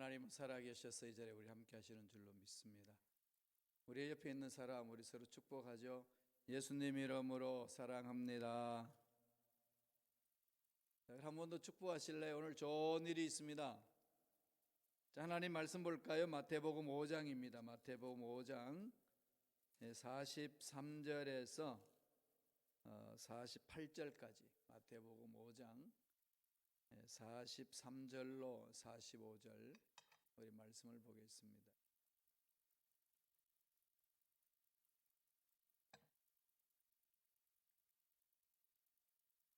하나님은 살아계셔서 이 자리에 우리 함께 하시는 줄로 믿습니다. 우리 옆에 있는 사람 우리 서로 축복하죠. 예수님 이름으로 사랑합니다. 한 번 더 축복하실래요? 오늘 좋은 일이 있습니다. 자, 하나님 말씀 볼까요? 마태복음 5장입니다. 마태복음 5장 43절에서 48절까지 마태복음 5장 43절로 45절 우리 말씀을 보겠습니다.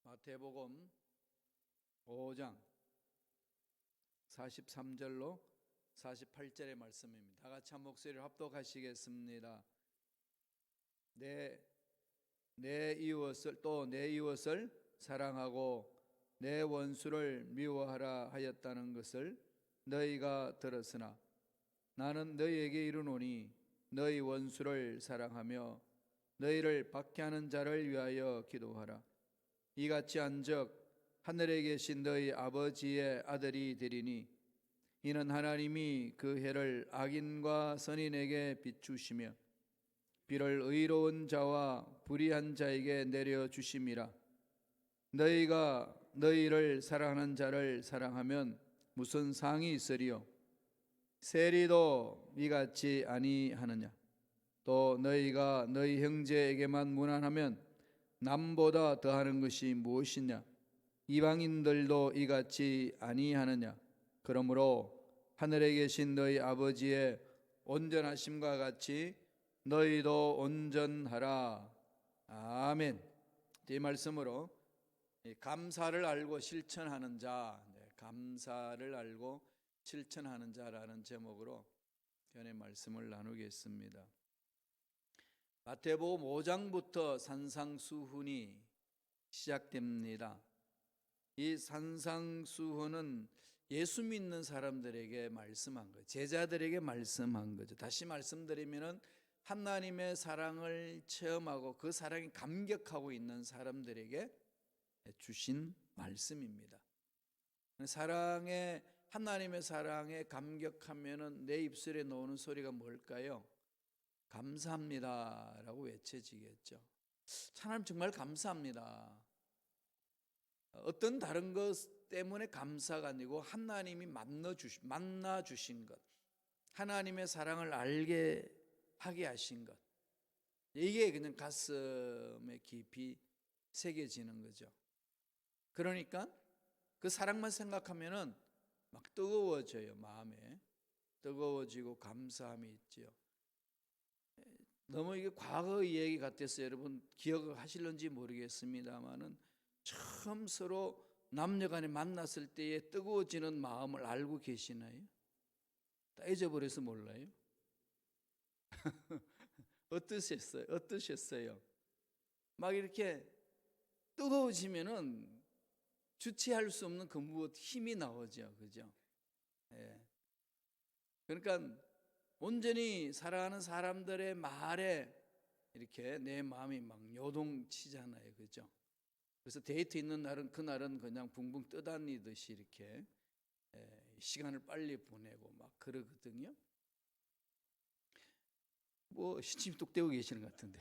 마태복음 5장 43절로 48절의 말씀입니다. 다 같이 한 목소리를 합독하시겠습니다. 내 이웃을 사랑하고 내 원수를 미워하라 하였다는 것을 너희가 들었으나 나는 너희에게 이르노니 너희 원수를 사랑하며 너희를 박해하는 자를 위하여 기도하라. 이같이 한즉 하늘에 계신 너희 아버지의 아들이 되리니 이는 하나님이 그 해를 악인과 선인에게 비추시며 비를 의로운 자와 불의한 자에게 내려주심이라. 너희가 너희를 사랑하는 자를 사랑하면 무슨 상이 있으리요? 세리도 이같이 아니하느냐? 또 너희가 너희 형제에게만 무난하면 남보다 더하는 것이 무엇이냐? 이방인들도 이같이 아니하느냐? 그러므로 하늘에 계신 너희 아버지의 온전하심과 같이 너희도 온전하라. 아멘. 이 말씀으로 감사를 알고 실천하는 자, 감사를 알고 실천하는 자라는 제목으로 견해 말씀을 나누겠습니다. 마태복음 5장부터 산상수훈이 시작됩니다. 이 산상수훈은 예수 믿는 사람들에게 말씀한 거예요. 제자들에게 말씀한 거죠. 다시 말씀드리면은 하나님의 사랑을 체험하고 그 사랑에 감격하고 있는 사람들에게 주신 말씀입니다. 하나님의 사랑에 감격하면은 내 입술에 나오는 소리가 뭘까요? 감사합니다라고 외쳐지겠죠. 하나님 정말 감사합니다. 어떤 다른 것 때문에 감사가 아니고 하나님이 만나 주신 것, 하나님의 사랑을 알게 하게 하신 것, 이게 그냥 가슴에 깊이 새겨지는 거죠. 그러니까 그 사랑만 생각하면은 막 뜨거워져요. 마음에 뜨거워지고 감사함이 있죠. 너무 이게 과거 얘기 같아서 여러분 기억하실는지 모르겠습니다만은 처음 서로 남녀간에 만났을 때에 뜨거워지는 마음을 알고 계시나요? 다 잊어버려서 몰라요? 어떠셨어요? 막 이렇게 뜨거워지면은 주체할 수 없는 그 무엇 힘이 나오죠, 그죠? 예. 그러니까 온전히 사랑하는 사람들의 말에 이렇게 내 마음이 막 요동치잖아요, 그죠? 그래서 데이트 있는 날은 그날은 그냥 붕붕 떠다니듯이 이렇게 시간을 빨리 보내고 막 그러거든요. 뭐 시침 뚝 떼고 계시는 것 같은데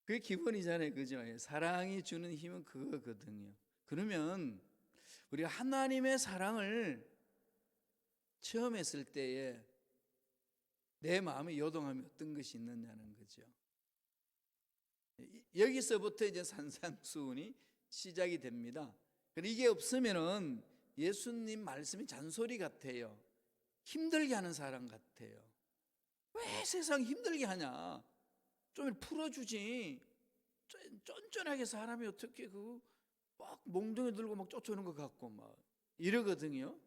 그게 기본이잖아요, 그죠? 사랑이 주는 힘은 그거거든요. 그러면 우리가 하나님의 사랑을 체험했을 때에 내 마음의 요동함이 어떤 것이 있느냐는 거죠. 여기서부터 이제 산상수훈이 시작이 됩니다. 이게 없으면은 예수님 말씀이 잔소리 같아요. 힘들게 하는 사람 같아요. 왜 세상 힘들게 하냐? 좀 풀어주지. 쫀쫀하게 사람이 어떻게 막 몽둥이 들고 막 쫓아오는 것 같고 막 이러거든요.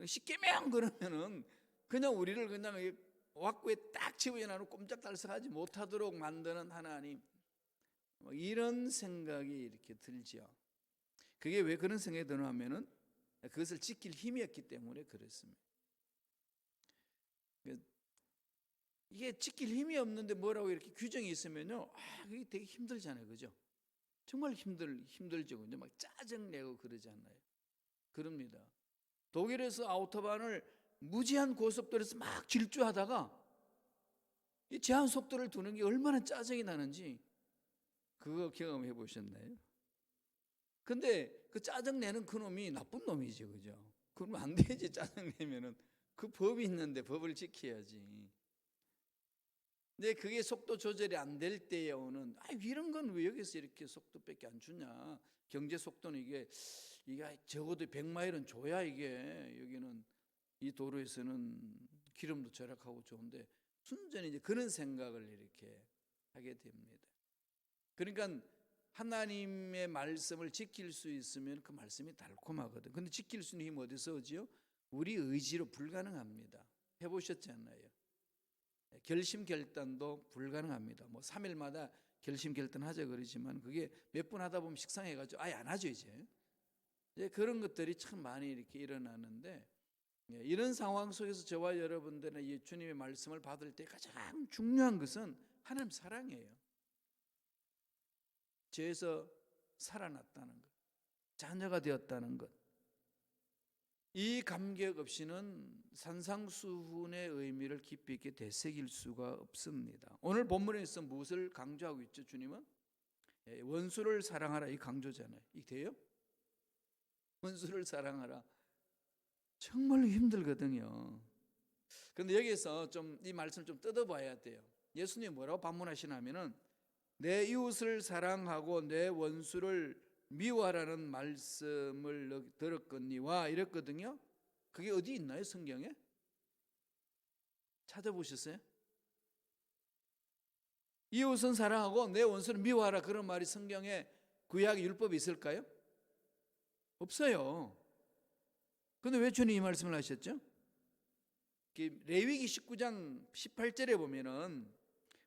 십계명 그러면은 그냥 우리를 그냥 왁구에 딱 집어넣어 꼼짝달싹하지 못하도록 만드는 하나님, 이런 생각이 이렇게 들죠. 그게 왜 그런 생각이 드냐 하면은 그것을 지킬 힘이 없기 때문에 그렇습니다. 이게 지킬 힘이 없는데 뭐라고 이렇게 규정이 있으면요, 그게 되게 힘들잖아요, 그죠? 정말 힘들죠, 그죠? 막 짜증내고 그러잖아요. 그럽니다. 독일에서 아우토반을 무제한 고속도로에서 막 질주하다가 이 제한 속도를 두는 게 얼마나 짜증이 나는지 그거 경험해 보셨나요? 근데 그 짜증 내는 그 놈이 나쁜 놈이지, 그죠? 그러면 안 되지. 짜증 내면은 그 법이 있는데 법을 지켜야지. 근데 그게 속도 조절이 안 될 때에 오는 이런 건 왜 여기서 이렇게 속도밖에 안 주냐? 경제 속도는 이게 적어도 100마일은 줘야 이게 여기는 이 도로에서는 기름도 절약하고 좋은데 순전히 이제 그런 생각을 이렇게 하게 됩니다. 그러니까 하나님의 말씀을 지킬 수 있으면 그 말씀이 달콤하거든. 근데 지킬 수 있는 힘 어디서 오지요? 우리 의지로 불가능합니다. 해보셨잖아요. 결심 결단도 불가능합니다. 뭐 3일마다 결심 결단하자 그러지만 그게 몇 번 하다 보면 식상해가지고 아예 안 하죠 이제. 그런 것들이 참 많이 이렇게 일어나는데 이런 상황 속에서 저와 여러분들은 이 주님의 말씀을 받을 때 가장 중요한 것은 하나님 사랑이에요. 죄에서 살아났다는 것, 자녀가 되었다는 것. 이 감격 없이는 산상수훈의 의미를 깊이 있게 되새길 수가 없습니다. 오늘 본문에서 무엇을 강조하고 있죠? 주님은 원수를 사랑하라 이 강조잖아요. 이게 돼요? 원수를 사랑하라 정말로 힘들거든요. 그런데 여기서 좀 이 말씀을 좀 뜯어봐야 돼요. 예수님이 뭐라고 반문하시냐면은 내 이웃을 사랑하고 내 원수를 미워하라는 말씀을 들었거니와 이랬거든요. 그게 어디 있나요? 성경에? 찾아보셨어요? 이웃은 사랑하고 내 원수를 미워하라 그런 말이 성경에 구약 율법에 있을까요? 없어요. 그런데 왜 주님 이 말씀을 하셨죠? 레위기 19장 18절에 보면은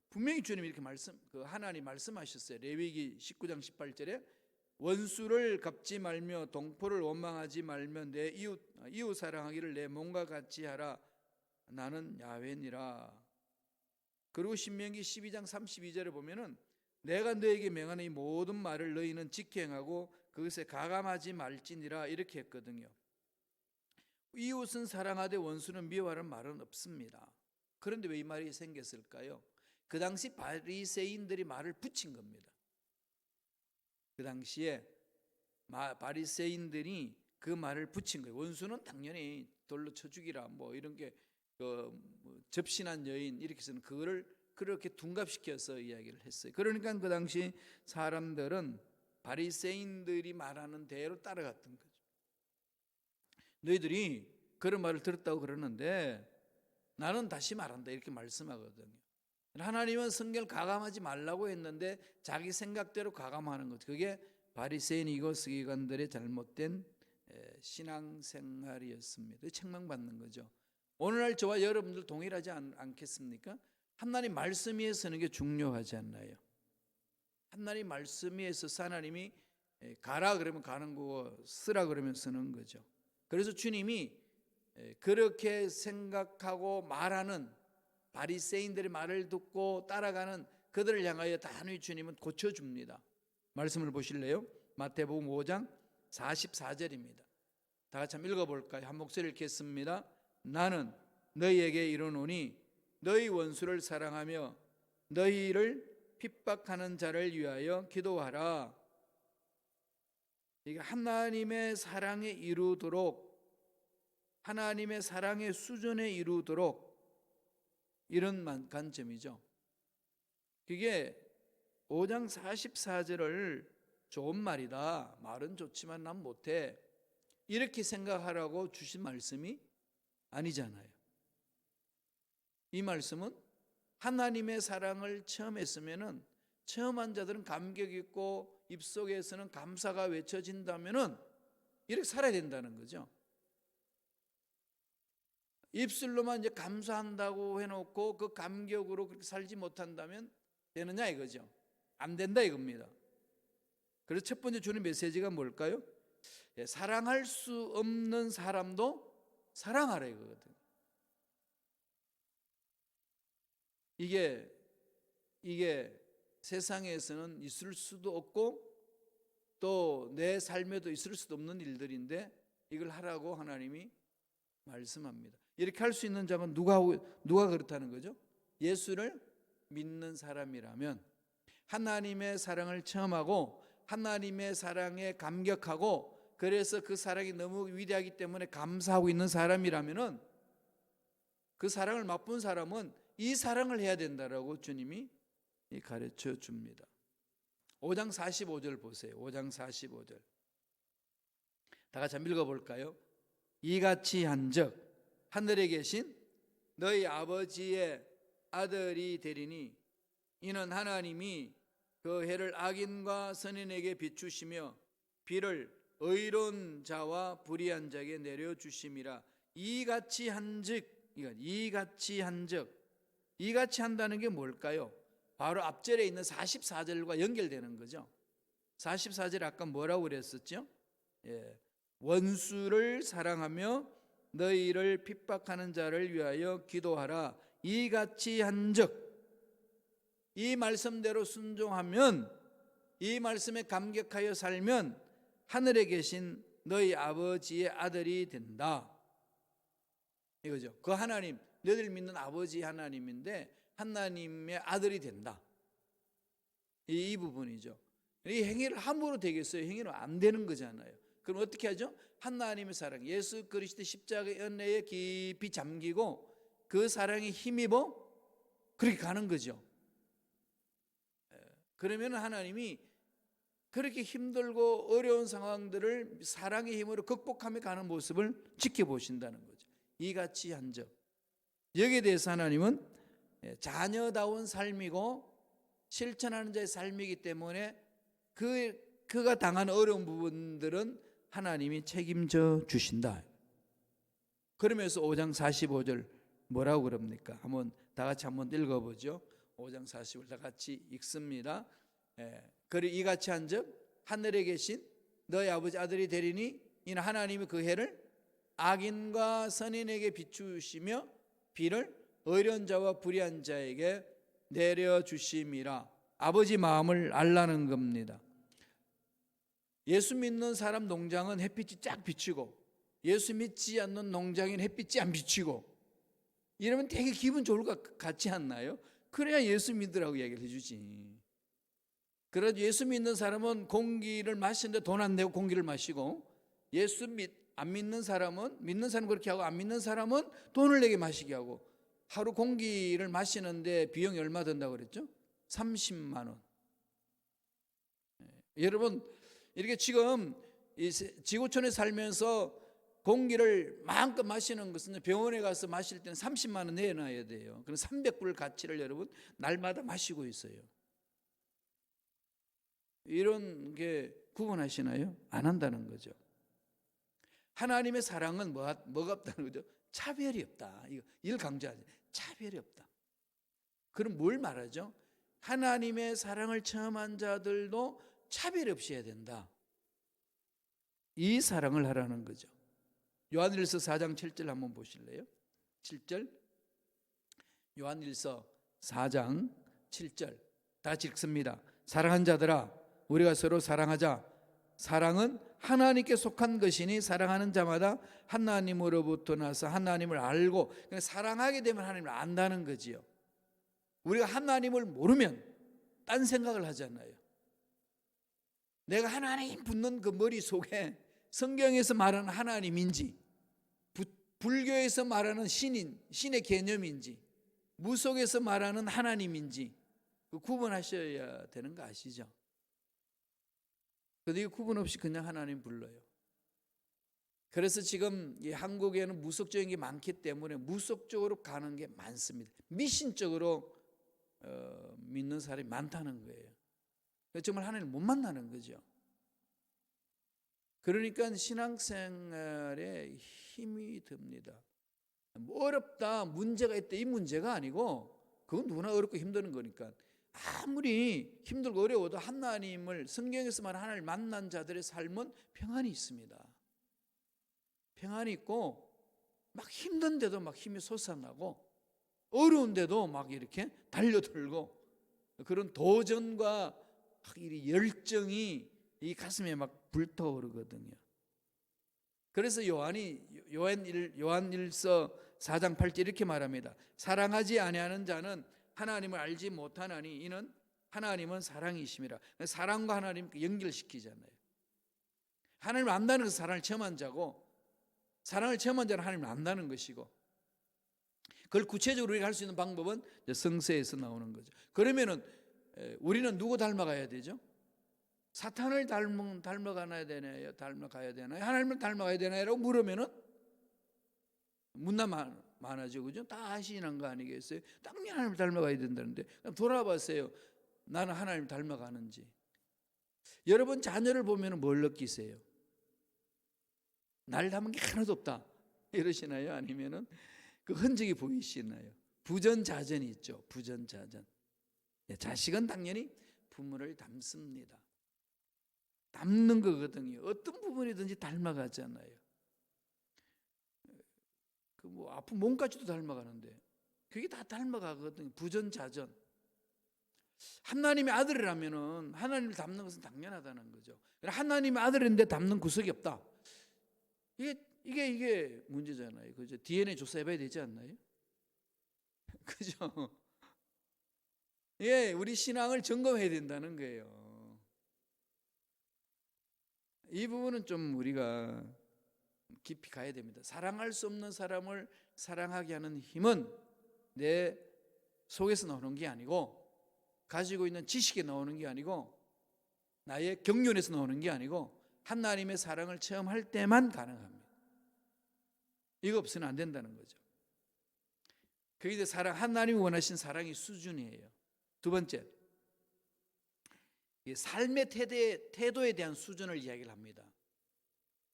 분명히 주님이 이렇게 하나님 말씀하셨어요. 레위기 19장 18절에 원수를 갚지 말며 동포를 원망하지 말며 내 이웃 사랑하기를 내 몸과 같이 하라. 나는 야훼니라. 그리고 신명기 12장 32절에 보면은 내가 너에게 명하는 이 모든 말을 너희는 지켜행하고 그것에 가감하지 말지니라 이렇게 했거든요. 이웃은 사랑하되 원수는 미워하라는 말은 없습니다. 그런데 왜 이 말이 생겼을까요? 그 당시 바리새인들이 말을 붙인 겁니다. 그 당시에 바리새인들이 그 말을 붙인 거예요. 원수는 당연히 돌로 쳐 죽이라 뭐 이런 게 접신한 여인 이렇게 해서는 그거를 그렇게 둔갑시켜서 이야기를 했어요. 그러니까 그 당시 사람들은 바리새인들이 말하는 대로 따라갔던 거죠. 너희들이 그런 말을 들었다고 그러는데 나는 다시 말한다 이렇게 말씀하거든요. 하나님은 성경을 가감하지 말라고 했는데 자기 생각대로 가감하는 것, 그게 바리새인이고 서기관들의 잘못된 신앙생활이었습니다. 책망받는 거죠. 오늘날 저와 여러분들 동일하지 않겠습니까? 하나님 말씀 위에 서는 게 중요하지 않나요? 하나님 말씀 위에 서서 하나님이 가라 그러면 가는 거고 쓰라 그러면 쓰는 거죠. 그래서 주님이 그렇게 생각하고 말하는 바리새인들의 말을 듣고 따라가는 그들을 향하여 단호히 주님은 고쳐줍니다. 말씀을 보실래요? 마태복음 5장 44절입니다. 다 같이 한번 읽어볼까요? 한 목소리 읽겠습니다. 나는 너희에게 이르노니 너희 원수를 사랑하며 너희를 핍박하는 자를 위하여 기도하라. 이게 하나님의 사랑에 이루도록, 하나님의 사랑의 수준에 이루도록 이런 관점이죠. 그게 5장 44절을 좋은 말이다, 말은 좋지만 난 못해, 이렇게 생각하라고 주신 말씀이 아니잖아요. 이 말씀은 하나님의 사랑을 처음 했으면은, 처음 한 자들은 감격 있고 입속에서는 감사가 외쳐진다면은 이렇게 살아야 된다는 거죠. 입술로만 이제 감사한다고 해놓고 그 감격으로 그렇게 살지 못한다면 되느냐 이거죠. 안 된다 이겁니다. 그래서 첫 번째 주는 메시지가 뭘까요? 사랑할 수 없는 사람도 사랑하라 이거거든요. 이게 세상에서는 있을 수도 없고 또 내 삶에도 있을 수도 없는 일들인데 이걸 하라고 하나님이 말씀합니다. 이렇게 할 수 있는 자가 누가 그렇다는 거죠? 예수를 믿는 사람이라면, 하나님의 사랑을 체험하고 하나님의 사랑에 감격하고, 그래서 그 사랑이 너무 위대하기 때문에 감사하고 있는 사람이라면은, 그 사랑을 맛본 사람은 이 사랑을 해야 된다라고 주님이 가르쳐 줍니다. 5장 45절 보세요. 5장 45절 다 같이 한번 읽어볼까요? 이같이 한즉 하늘에 계신 너희 아버지의 아들이 되리니, 이는 하나님이 그 해를 악인과 선인에게 비추시며 비를 의로운 자와 불의한 자에게 내려주심이라. 이같이 한즉, 이같이 한다는 게 뭘까요? 바로 앞절에 있는 44절과 연결되는 거죠. 44절 아까 뭐라고 그랬었죠? 원수를 사랑하며 너희를 핍박하는 자를 위하여 기도하라. 이같이 한즉, 이 말씀대로 순종하면, 이 말씀에 감격하여 살면 하늘에 계신 너희 아버지의 아들이 된다, 이거죠. 그 하나님, 너희들 믿는 아버지 하나님인데 하나님의 아들이 된다, 이 부분이죠. 이 행위를 함부로 되겠어요? 행위는 안 되는 거잖아요. 그럼 어떻게 하죠? 하나님의 사랑, 예수 그리스도 십자가의 은혜에 깊이 잠기고 그 사랑에 힘입어 그렇게 가는 거죠. 그러면 하나님이 그렇게 힘들고 어려운 상황들을 사랑의 힘으로 극복하며 가는 모습을 지켜보신다는 거죠. 이같이 한즉, 여기에 대해서 하나님은 자녀다운 삶이고 실천하는 자의 삶이기 때문에 그가 당한 어려운 부분들은 하나님이 책임져 주신다. 그러면서 5장 45절 뭐라고 그럽니까? 한번 다 같이 한번 읽어보죠. 5장 45절 다 같이 읽습니다. 그리 이같이 한즉 하늘에 계신 너희 아버지 아들이 되리니, 이는 하나님이 그 해를 악인과 선인에게 비추시며 비를 의로운 자와 불의한 자에게 내려주심이라. 아버지 마음을 알라는 겁니다. 예수 믿는 사람 농장은 햇빛이 쫙 비치고, 예수 믿지 않는 농장인 햇빛이 안 비치고, 이러면 되게 기분 좋을 것 같지 않나요? 그래야 예수 믿으라고 얘기를 해주지. 그래도 예수 믿는 사람은 공기를 마시는데 돈 안 내고 공기를 마시고, 안 믿는 사람은, 믿는 사람은 그렇게 하고 안 믿는 사람은 돈을 내게 마시게 하고, 하루 공기를 마시는데 비용이 얼마 든다고 그랬죠? 30만 원. 여러분, 이렇게 지금 지구촌에 살면서 공기를 마음껏 마시는 것은, 병원에 가서 마실 때는 30만 원 내놔야 돼요. 그럼 300불 가치를 여러분 날마다 마시고 있어요. 이런 게 구분하시나요? 안 한다는 거죠. 하나님의 사랑은 뭐가 없다는 거죠? 차별이 없다. 이걸 강조하죠. 차별이 없다. 그럼 뭘 말하죠? 하나님의 사랑을 체험한 자들도 차별 없이 해야 된다, 이 사랑을 하라는 거죠. 요한일서 4장 7절 한번 보실래요? 7절, 요한일서 4장 7절 다 같이 읽습니다. 사랑하는 자들아, 우리가 서로 사랑하자. 사랑은 하나님께 속한 것이니 사랑하는 자마다 하나님으로부터 나서 하나님을 알고, 그러니까 사랑하게 되면 하나님을 안다는 거지요. 우리가 하나님을 모르면 딴 생각을 하잖아요. 내가 하나님 붙는 그 머릿속에 성경에서 말하는 하나님인지, 불교에서 말하는 신의 개념인지, 무속에서 말하는 하나님인지 구분하셔야 되는 거 아시죠? 그런데 이 구분 없이 그냥 하나님 불러요. 그래서 지금 이 한국에는 무속적인 게 많기 때문에 무속적으로 가는 게 많습니다. 미신적으로 믿는 사람이 많다는 거예요. 정말 하나님을 못 만나는 거죠. 그러니까 신앙생활에 힘이 듭니다. 뭐 어렵다, 문제가 있다, 이 문제가 아니고, 그건 누구나 어렵고 힘드는 거니까. 아무리 힘들고 어려워도 하나님을, 성경에서 말하는 하나님을 만난 자들의 삶은 평안이 있습니다. 평안이 있고, 막 힘든데도 막 힘이 솟아나고, 어려운데도 막 이렇게 달려들고, 그런 도전과 이 열정이 이 가슴에 막 불타오르거든요. 그래서 요한이 요한일서 4장 8절 이렇게 말합니다. 사랑하지 아니하는 자는 하나님을 알지 못하나니 이는 하나님은 사랑이심이라. 사랑과 하나님 연결시키잖아요. 하나님을 안다는 것은 사랑을 체험한 자고, 사랑을 체험한 자는 하나님을 안다는 것이고, 그걸 구체적으로 우리가 할 수 있는 방법은 성서에서 나오는 거죠. 그러면은 우리는 누구 닮아가야 되죠? 사탄을 닮아가야 되나요? 하나님을 닮아가야 되나요? 라고 물으면은 문나 많아져, 그죠? 다 아시는 거 아니겠어요? 당연히 하나님을 닮아가야 된다는데, 돌아보세요. 나는 하나님을 닮아가는지. 여러분 자녀를 보면 뭘 느끼세요? 날 닮은 게 하나도 없다 이러시나요? 아니면은 그 흔적이 보이시나요? 부전자전이 있죠. 부전자전. 자식은 당연히 부모를 닮습니다. 닮는 거거든요. 어떤 부분이든지 닮아가잖아요. 그 뭐 아픈 몸까지도 닮아가는데 그게 다 닮아가거든요. 부전자전. 하나님의 아들이라면은 하나님을 닮는 것은 당연하다는 거죠. 하나님의 아들인데 닮는 구석이 없다. 이게 문제잖아요. 그죠? DNA 조사해봐야 되지 않나요? 그죠? 예, 우리 신앙을 점검해야 된다는 거예요. 이 부분은 좀 우리가 깊이 가야 됩니다. 사랑할 수 없는 사람을 사랑하게 하는 힘은 내 속에서 나오는 게 아니고, 가지고 있는 지식에 나오는 게 아니고, 나의 경륜에서 나오는 게 아니고, 하나님의 사랑을 체험할 때만 가능합니다. 이거 없으면 안 된다는 거죠. 그게 사랑, 하나님이 원하신 사랑의 수준이에요. 두 번째, 삶의 태도에 대한 수준을 이야기를 합니다.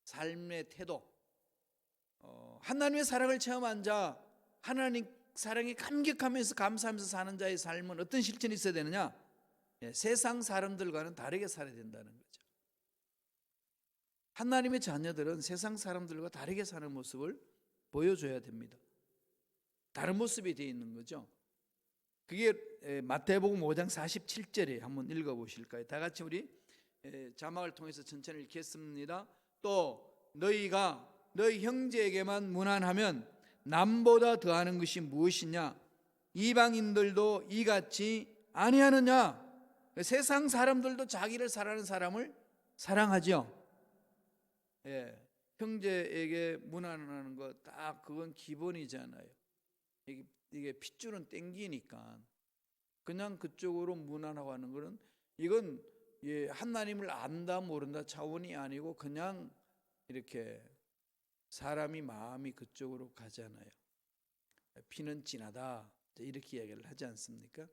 삶의 태도. 하나님의 사랑을 체험한 자, 하나님 사랑에 감격하면서 감사하면서 사는 자의 삶은 어떤 실천이 있어야 되느냐? 세상 사람들과는 다르게 살아야 된다는 거죠. 하나님의 자녀들은 세상 사람들과 다르게 사는 모습을 보여줘야 됩니다. 다른 모습이 되어 있는 거죠. 그게 마태복음 5장 47절에 한번 읽어보실까요? 다 같이 우리 자막을 통해서 천천히 읽겠습니다. 또 너희가 너희 형제에게만 무난하면 남보다 더하는 것이 무엇이냐? 이방인들도 이같이 아니하느냐? 세상 사람들도 자기를 사랑하는 사람을 사랑하죠. 예, 형제에게 무난하는 거 딱 그건 기본이잖아요. 이게 핏줄은 땡기니까 그냥 그쪽으로 무난하고 하는 거는 이건 하나님을 안다 모른다 차원이 아니고 그냥 이렇게 사람이 마음이 그쪽으로 가잖아요. 피는 진하다 이렇게 이야기를 하지 않습니까?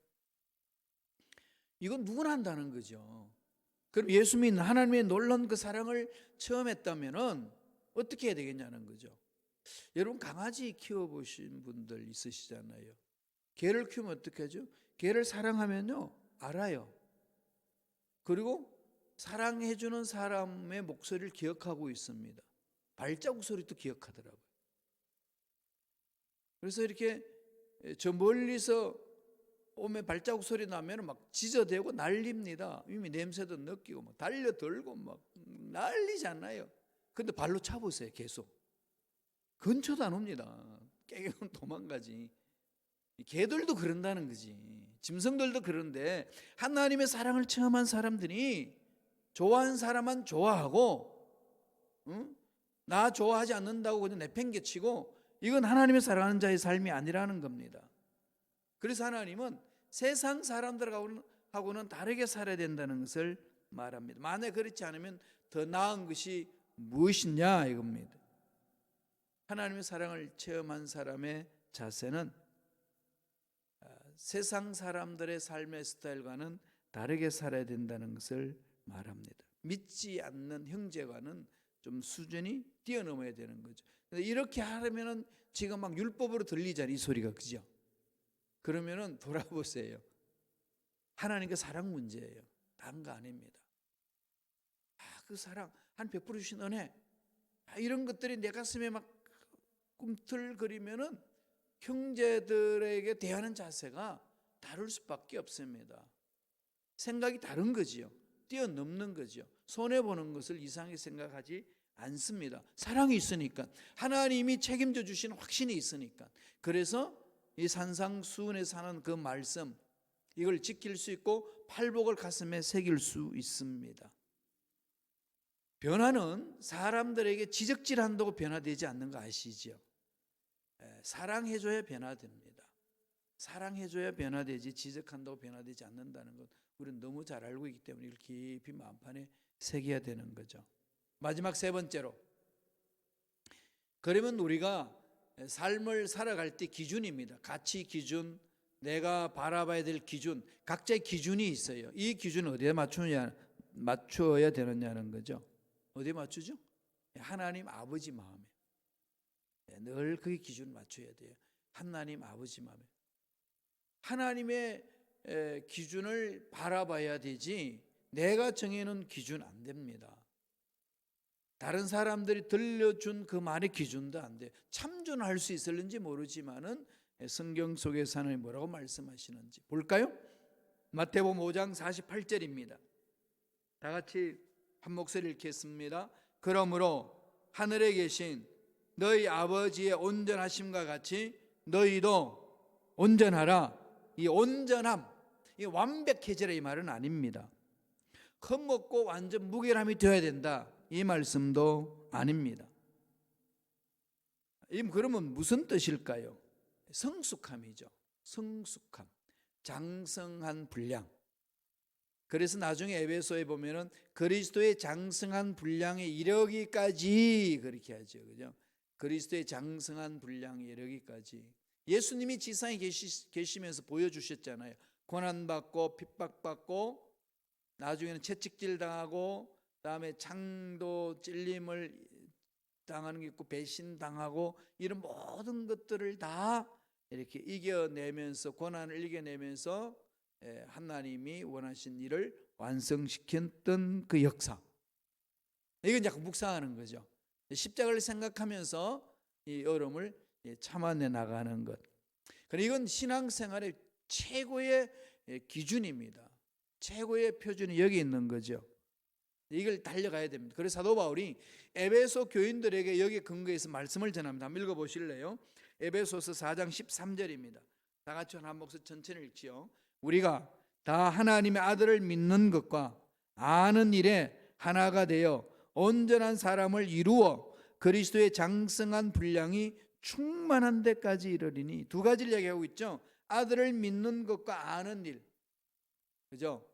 이건 누구나 한다는 거죠. 그럼 예수 믿는 하나님의 놀라운 그 사랑을 체험했다면은 어떻게 해야 되겠냐는 거죠. 여러분 강아지 키워보신 분들 있으시잖아요. 개를 키우면 어떻게 하죠? 개를 사랑하면요 알아요. 그리고 사랑해주는 사람의 목소리를 기억하고 있습니다. 발자국 소리도 기억하더라고요. 그래서 이렇게 저 멀리서 오면 발자국 소리 나면 막 짖어대고 난립니다. 이미 냄새도 느끼고 막 달려들고 막 난리잖아요. 근데 발로 차보세요. 계속 근처도 안 옵니다. 깨갱은 도망가지. 개들도 그런다는 거지. 짐승들도 그런데 하나님의 사랑을 체험한 사람들이 좋아하는 사람만 좋아하고 나 좋아하지 않는다고 그냥 내팽개치고 이건 하나님의 사랑하는 자의 삶이 아니라는 겁니다. 그래서 하나님은 세상 사람들하고는 다르게 살아야 된다는 것을 말합니다. 만약 그렇지 않으면 더 나은 것이 무엇이냐 이겁니다. 하나님의 사랑을 체험한 사람의 자세는 세상 사람들의 삶의 스타일과는 다르게 살아야 된다는 것을 말합니다. 믿지 않는 형제와는 좀 수준이 뛰어넘어야 되는 거죠. 이렇게 하려면은 지금 막 율법으로 들리잖아요. 이 소리가 그죠? 그러면은 돌아보세요. 하나님의 사랑 문제예요. 다른 거 아닙니다. 그 사랑, 한 100% 주신 은혜, 이런 것들이 내 가슴에 막 꿈틀거리면은 형제들에게 대하는 자세가 다를 수밖에 없습니다. 생각이 다른 거지요. 뛰어넘는 거죠. 손해보는 것을 이상하게 생각하지 않습니다. 사랑이 있으니까, 하나님이 책임져 주시는 확신이 있으니까. 그래서 이 산상수훈에 사는 그 말씀, 이걸 지킬 수 있고 팔복을 가슴에 새길 수 있습니다. 변화는 사람들에게 지적질한다고 변화되지 않는 거 아시죠? 사랑해줘야 변화됩니다. 사랑해줘야 변화되지, 지적한다고 변화되지 않는다는 것 우리는 너무 잘 알고 있기 때문에 이걸 깊이 마음판에 새겨야 되는 거죠. 마지막 세 번째로, 그러면 우리가 삶을 살아갈 때 기준입니다. 가치 기준, 내가 바라봐야 될 기준, 각자의 기준이 있어요. 이 기준은 어디에 맞춰야 되느냐는 거죠. 어디에 맞추죠? 하나님 아버지 마음에. 늘 그 기준을 맞춰야 돼요. 하나님 아버지 마음에. 하나님의 기준을 바라봐야 되지 내가 정해놓은 기준 안 됩니다. 다른 사람들이 들려준 그 말의 기준도 안 돼요. 참존할 수 있을는지 모르지만은 성경 속에서 하나님 뭐라고 말씀하시는지 볼까요? 마태복음 5장 48절입니다. 다 같이 한 목소리 읽겠습니다. 그러므로 하늘에 계신 너희 아버지의 온전하심과 같이 너희도 온전하라. 이 온전함, 이 완벽해지라 이 말은 아닙니다. 겁먹고 완전 무결함이 되어야 된다 이 말씀도 아닙니다. 그러면 무슨 뜻일까요? 성숙함이죠. 성숙함, 장성한 분량. 그래서 나중에 에베소에 보면은 그리스도의 장성한 분량에 이르기까지 그렇게 하죠, 그죠? 그리스도의 장성한 분량에 이르기까지. 예수님이 지상에 계시면서 보여주셨잖아요. 고난받고 핍박받고 나중에는 채찍질 당하고 그다음에 창도 찔림을 당하는 게 있고 배신당하고 이런 모든 것들을 다 이렇게 이겨내면서 고난을 이겨내면서 하나님이 원하신 일을 완성시켰던 그 역사. 이건 약간 묵상하는 거죠. 십자가를 생각하면서 이 어려움을 참아내 나가는 것. 그러니까 이건 신앙생활의 최고의 기준입니다. 최고의 표준이 여기 있는 거죠. 이걸 달려가야 됩니다. 그래서 사도 바울이 에베소 교인들에게 여기에 근거해서 말씀을 전합니다. 한번 읽어보실래요? 에베소서 4장 13절입니다. 다 같이 한 목소리 전체를 읽지요. 우리가 다 하나님의 아들을 믿는 것과 아는 일에 하나가 되어 온전한 사람을 이루어 그리스도의 장성한 분량이 충만한 데까지 이르리니. 두 가지를 얘기하고 있죠. 아들을 믿는 것과 아는 일, 그죠?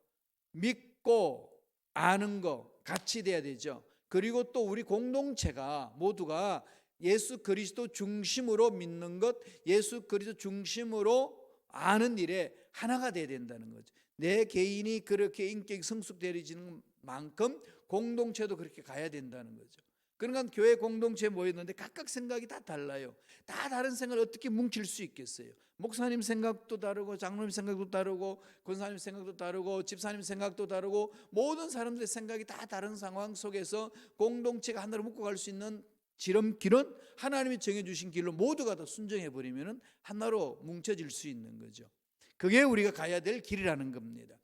믿고 아는 거 같이 돼야 되죠. 그리고 또 우리 공동체가 모두가 예수 그리스도 중심으로 믿는 것, 예수 그리스도 중심으로 아는 일에 하나가 돼야 된다는 거죠. 내 개인이 그렇게 인격이 성숙되어지는 만큼 공동체도 그렇게 가야 된다는 거죠. 그러니까 교회 공동체에 모였는데 각각 생각이 다 달라요. 다 다른 생각을 어떻게 뭉칠 수 있겠어요? 목사님 생각도 다르고 장로님 생각도 다르고 권사님 생각도 다르고 집사님 생각도 다르고 모든 사람들의 생각이 다 다른 상황 속에서 공동체가 하나로 묶고 갈 수 있는 지름길은 하나님이 정해주신 길로 모두가 다 순종해버리면 하나로 뭉쳐질 수 있는 거죠. 그게 우리가 가야 될 길이라는 겁니다.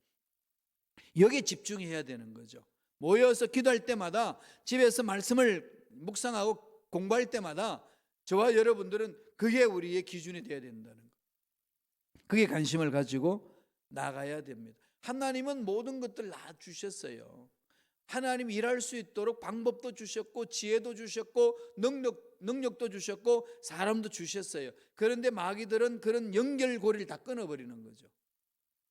여기에 집중해야 되는 거죠. 모여서 기도할 때마다, 집에서 말씀을 묵상하고 공부할 때마다 저와 여러분들은 그게 우리의 기준이 되어야 된다는 거예요. 그게 관심을 가지고 나가야 됩니다. 하나님은 모든 것들 다 주셨어요. 하나님 일할 수 있도록 방법도 주셨고 지혜도 주셨고 능력도 주셨고 사람도 주셨어요. 그런데 마귀들은 그런 연결고리를 다 끊어버리는 거죠.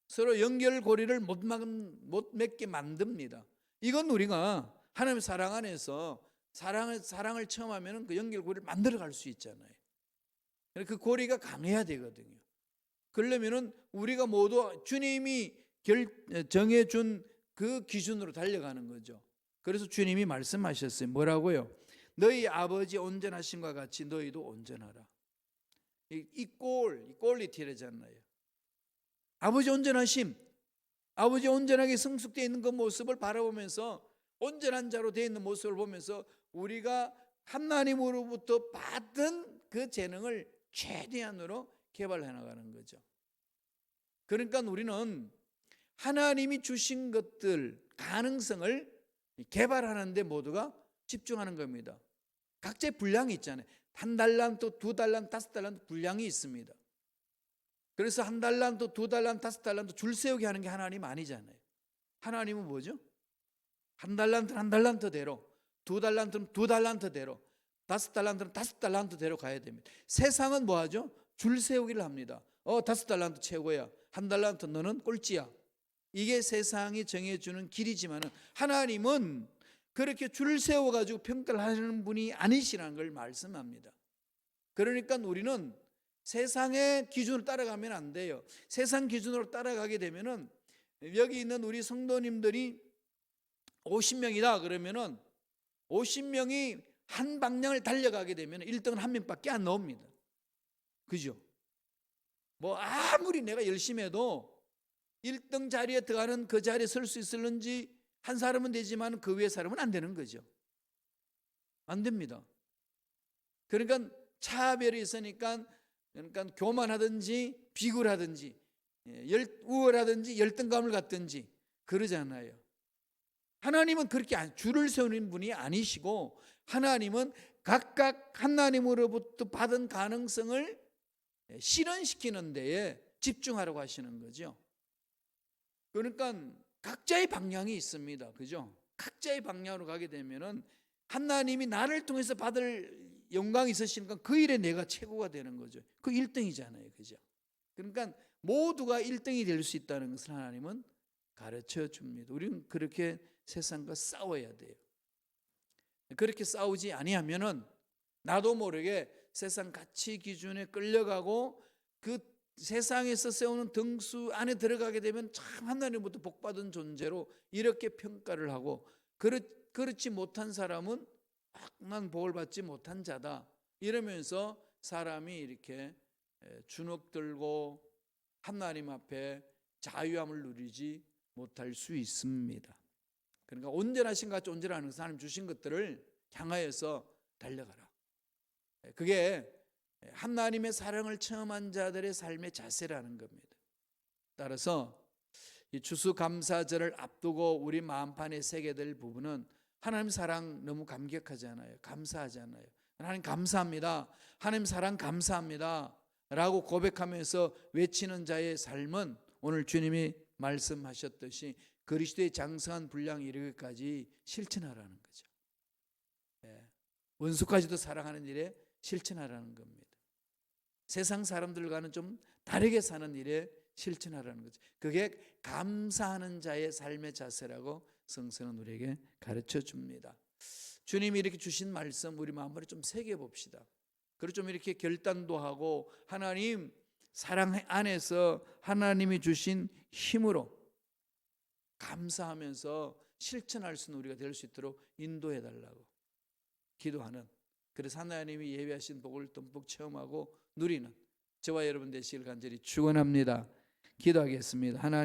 서로 연결고리를 못 맺게 만듭니다. 이건 우리가 하나님의 사랑 안에서 사랑을 처음 하면 그 연결고리를 만들어갈 수 있잖아요. 그 고리가 강해야 되거든요. 그러려면 우리가 모두 주님이 정해준 그 기준으로 달려가는 거죠. 그래서 주님이 말씀하셨어요. 뭐라고요? 너희 아버지 온전하심과 같이 너희도 온전하라. 이 퀄리티라잖아요. 아버지 온전하심, 아버지 온전하게 성숙되어 있는 그 모습을 바라보면서 온전한 자로 되어 있는 모습을 보면서 우리가 하나님으로부터 받은 그 재능을 최대한으로 개발해 나가는 거죠. 그러니까 우리는 하나님이 주신 것들 가능성을 개발하는 데 모두가 집중하는 겁니다. 각자의 분량이 있잖아요. 1달란트, 2달란트, 5달란트 분량이 있습니다. 그래서 1달란트, 2달란트, 5달란트 줄 세우게 하는 게 하나님 아니잖아요. 하나님은 뭐죠? 1달란트는 1달란트대로, 2달란트는 2달란트대로, 5달란트는 5달란트대로 가야 됩니다. 세상은 뭐하죠? 줄 세우기를 합니다. 5달란트 최고야. 1달란트 너는 꼴찌야. 이게 세상이 정해주는 길이지만 하나님은 그렇게 줄 세워가지고 평가를 하시는 분이 아니시라는 걸 말씀합니다. 그러니까 우리는 세상의 기준으로 따라가면 안 돼요. 세상 기준으로 따라가게 되면은 여기 있는 우리 성도님들이 50명이다 그러면은 50명이 한 방향을 달려가게 되면 1등은 한 명밖에 안 나옵니다. 그죠? 뭐 아무리 내가 열심히 해도 1등 자리에 들어가는 그 자리에 설 수 있을는지 한 사람은 되지만 그 위에 사람은 안 되는 거죠. 안 됩니다. 그러니까 차별이 있으니까 그러니까 교만하든지 비굴하든지 우월하든지 열등감을 갖든지 그러잖아요. 하나님은 그렇게 줄을 세우는 분이 아니시고 하나님은 각각 하나님으로부터 받은 가능성을 실현시키는 데에 집중하라고 하시는 거죠. 그러니까 각자의 방향이 있습니다. 그죠? 각자의 방향으로 가게 되면은 하나님이 나를 통해서 받을 영광이 있으시니까 그 일에 내가 최고가 되는 거죠. 그 1등이잖아요. 그죠? 그러니까 모두가 1등이 될 수 있다는 것을 하나님은 가르쳐 줍니다. 우리는 그렇게 세상과 싸워야 돼요. 그렇게 싸우지 아니하면은 나도 모르게 세상 가치 기준에 끌려가고 그 세상에서 세우는 등수 안에 들어가게 되면 참 하나님부터 복받은 존재로 이렇게 평가를 하고 그렇지 못한 사람은 난 복을 받지 못한 자다 이러면서 사람이 이렇게 주눅들고 하나님 앞에 자유함을 누리지 못할 수 있습니다. 그러니까 온전하신 것 같이 온전하는 하나님 주신 것들을 향하여서 달려가라. 그게 하나님의 사랑을 체험한 자들의 삶의 자세라는 겁니다. 따라서 이 추수감사절을 앞두고 우리 마음판에 새게 될 부분은 하나님 사랑 너무 감격하잖아요. 감사하잖아요. 하나님 감사합니다. 하나님 사랑 감사합니다 라고 고백하면서 외치는 자의 삶은 오늘 주님이 말씀하셨듯이 그리스도의 장성한 분량에 이르기까지 실천하라는 거죠. 원수까지도 사랑하는 일에 실천하라는 겁니다. 세상 사람들과는 좀 다르게 사는 일에 실천하라는 거죠. 그게 감사하는 자의 삶의 자세라고 성서는 우리에게 가르쳐 줍니다. 주님이 이렇게 주신 말씀 우리 마음으로 좀 새겨봅시다. 그리고 좀 이렇게 결단도 하고 하나님 사랑 안에서 하나님이 주신 힘으로 감사하면서 실천할 수 있는 우리가 될 수 있도록 인도해 달라고 기도하는, 그래서 하나님이 예비하신 복을 듬뿍 체험하고 누리는 저와 여러분 되시길 간절히 축원합니다. 기도하겠습니다. 하나님